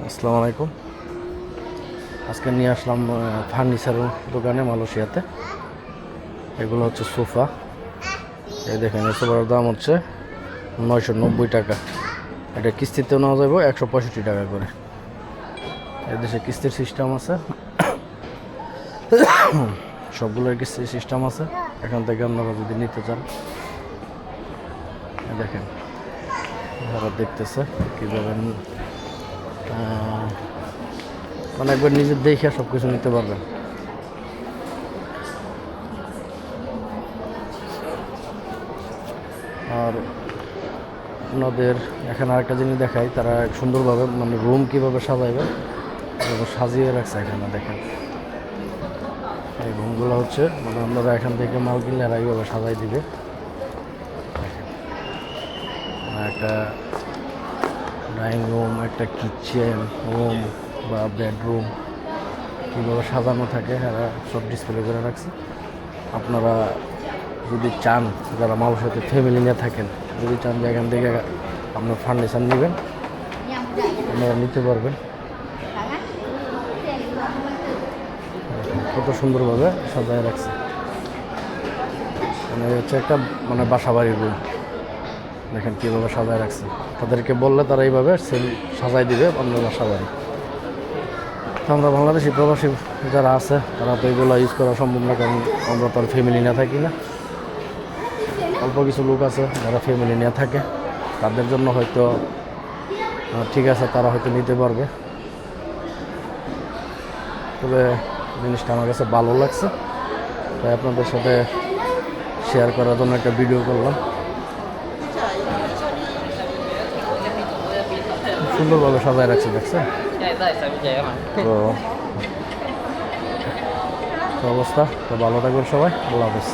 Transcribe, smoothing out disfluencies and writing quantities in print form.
আসসালামু আলাইকুম। আজকে নিয়ে আসলাম ফার্নিচারের দোকানে মালয়েশিয়াতে। এগুলো হচ্ছে সোফা। এই দেখেন, এই সোফার দাম হচ্ছে 990 টাকা। এটা কিস্তিতেও নেওয়া যাবে 165 টাকা করে। এদেশে কিস্তির সিস্টেম আছে, সবগুলোর কিস্তির সিস্টেম আছে। এখান থেকে আপনারা যদি নিতে চান, দেখেন যারা দেখতেছে কীভাবে মানে একবার নিজের দেখে সব কিছু নিতে পারবেন। আর ওনাদের এখানে আরেকটা জিনিস দেখাই, তারা সুন্দরভাবে মানে রুম কীভাবে সাজাইবে সাজিয়ে রাখছে এখানে। দেখেন এই রুমগুলো হচ্ছে মানে আপনারা এখান থেকে মাল কিনলে এরা এইভাবে সাজাই দিবে। একটা ড্রয়িং রুম, একটা কিচেন রুম বা বেডরুম কীভাবে সাজানো থাকে এরা সব ডিসপ্লে করে রাখছে। আপনারা যদি চান, যারা মালয়েশিয়াতে ফ্যামিলি নিয়ে থাকেন, যদি চান যে এখান থেকে আপনার ফার্নিচার নেবেন, আপনারা নিতে পারবেন। কত সুন্দরভাবে সাজায় রাখছে। মানে হচ্ছে একটা মানে বাসা বাড়ির রুম। দেখেন কীভাবে সাজায় রাখছে। তাদেরকে বললে তারা এইভাবে সেম সাজাই দিবে আপনার বাসা বাড়ি। তো আমরা বাংলাদেশি প্রবাসী যারা আছে তারা তো এগুলো ইউজ করা সম্ভব না, কারণ আমরা তো আর ফ্যামিলি নিয়ে থাকি না। অল্প কিছু লোক আছে যারা ফ্যামিলি নিয়ে থাকে, তাদের জন্য হয়তো ঠিক আছে, তারা হয়তো নিতে পারবে। তবে জিনিসটা আমার কাছে ভালো লাগছে, তাই আপনাদের সাথে শেয়ার করার জন্য একটা ভিডিও করলাম। সুন্দরভাবে সাজায় রাখছি, দেখছেন তো অবস্থা। তো ভালো থাকবেন সবাই, আল্লাহ হাফেজ।